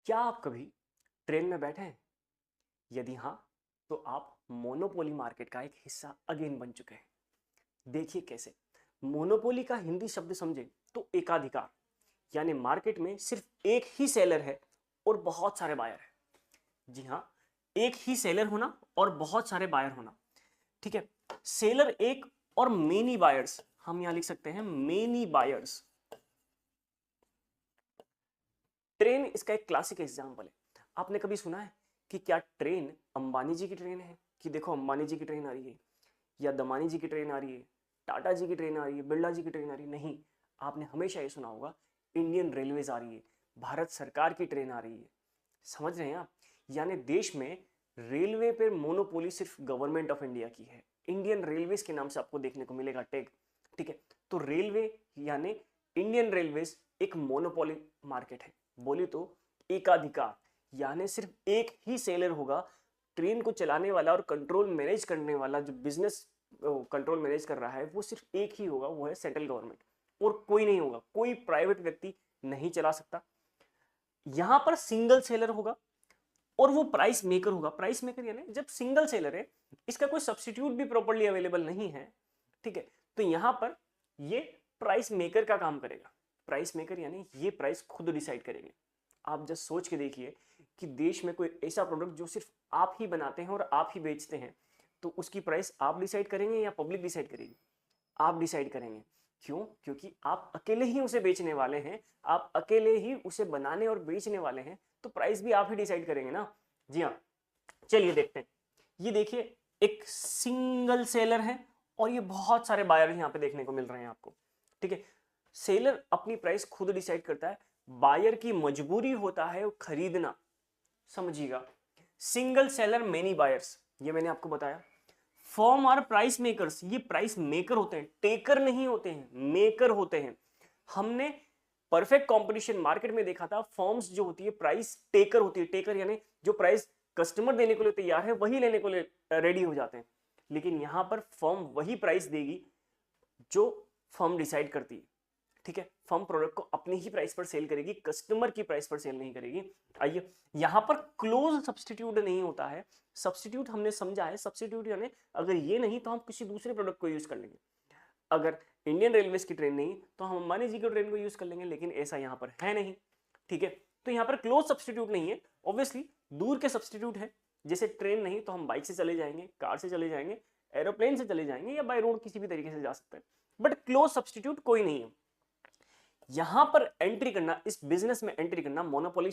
क्या आप कभी ट्रेन में बैठे हैं? यदि हाँ, तो आप मोनोपोली मार्केट का एक हिस्सा अगेन बन चुके हैं। देखिए कैसे। मोनोपोली का हिंदी शब्द समझे तो एकाधिकार, यानी मार्केट में सिर्फ एक ही सेलर है और बहुत सारे बायर हैं। जी हाँ, एक ही सेलर होना और बहुत सारे बायर होना। ठीक है, सेलर एक और मेनी बायर्स, हम यहां लिख सकते हैं मेनी बायर्स। ट्रेन इसका एक क्लासिक एग्जाम्पल है। आपने कभी सुना है कि क्या ट्रेन अंबानी जी की ट्रेन है, कि देखो अंबानी जी की ट्रेन आ रही है, या दमानी जी की ट्रेन आ रही है, टाटा जी की ट्रेन आ रही है, बिरला जी की ट्रेन आ रही है? नहीं, आपने हमेशा ये सुना होगा इंडियन रेलवेज आ रही है, भारत सरकार की ट्रेन आ रही है। समझ रहे हैं आप? यानी देश में रेलवे पे मोनोपोली सिर्फ गवर्नमेंट ऑफ इंडिया की है। इंडियन रेलवेज के नाम से आपको देखने को मिलेगा टैग। ठीक है, तो रेलवे यानी इंडियन रेलवेज एक मोनोपोली मार्केट है। बोले तो एकाधिकार, यानी सिर्फ एक ही सेलर होगा। ट्रेन को चलाने वाला और कंट्रोल मैनेज करने वाला, जो बिजनेस कंट्रोल मैनेज कर रहा है, वो सिर्फ एक ही होगा, वो है सेंट्रल गवर्नमेंट। और कोई नहीं होगा, कोई प्राइवेट व्यक्ति नहीं चला सकता। यहां पर सिंगल सेलर होगा और वो प्राइस मेकर होगा। प्राइस मेकर यानी जब सिंगल सेलर है, इसका कोई सब्सटीट्यूट भी प्रॉपर्ली अवेलेबल नहीं है। ठीक है, तो यहां पर ये प्राइस मेकर का काम करेगा। प्राइस मेकर यानी ये प्राइस खुद डिसाइड करेंगे। आप जस्ट सोच के देखिए कि देश में कोई ऐसा प्रोडक्ट जो सिर्फ आप ही बनाते हैं और आप ही बेचते हैं, तो उसकी प्राइस आप डिसाइड करेंगे या पब्लिक डिसाइड करेगी? आप डिसाइड करेंगे। क्यों? क्योंकि आप अकेले ही उसे बेचने वाले हैं, आप अकेले ही उसे बनाने और बेचने वाले हैं, तो प्राइस भी आप ही डिसाइड करेंगे ना। जी हाँ, चलिए देखते हैं। ये देखिए, एक सिंगल सेलर है और ये बहुत सारे बायर यहाँ पे देखने को मिल रहे हैं आपको। ठीक है, सेलर अपनी प्राइस खुद डिसाइड करता है, बायर की मजबूरी होता है खरीदना। समझिएगा, सिंगल सेलर मेनी बायर्स, ये मैंने आपको बताया। फॉर्म आर प्राइस मेकर्स, ये प्राइस मेकर होते हैं, टेकर नहीं होते हैं, मेकर होते हैं। हमने परफेक्ट कंपटीशन मार्केट में देखा था, फॉर्म्स जो होती है प्राइस टेकर होती है। टेकर यानी जो प्राइस कस्टमर देने को लिए तैयार है वही लेने को लिए रेडी हो जाते हैं। लेकिन यहां पर फॉर्म वही प्राइस देगी जो फर्म डिसाइड करती है। ठीक है, फर्म प्रोडक्ट को अपनी ही प्राइस पर सेल करेगी, कस्टमर की प्राइस पर सेल नहीं करेगी। आइए, यहां पर क्लोज सब्सटीट्यूट नहीं होता है। सब्सटीट्यूट हमने समझा है, सब्सटीट्यूट यानी अगर ये नहीं तो हम किसी दूसरे प्रोडक्ट को यूज कर लेंगे। अगर इंडियन रेलवेज की ट्रेन नहीं तो हम अंबानी जी की ट्रेन को यूज कर लेंगे, लेकिन ऐसा यहां पर है नहीं। ठीक है, तो यहां पर क्लोज सब्सटीट्यूट नहीं है। ऑब्वियसली दूर के सब्सटीट्यूट है, जैसे ट्रेन नहीं तो हम बाइक से चले जाएंगे, कार से चले जाएंगे, एरोप्लेन से चले जाएंगे, या बाय रोड किसी भी तरीके से जा सकते हैं। बट क्लोज सब्सटीट्यूट कोई नहीं है। यहां पर एंट्री करना, इस बिजनेस में एंट्री करना मोनोपोली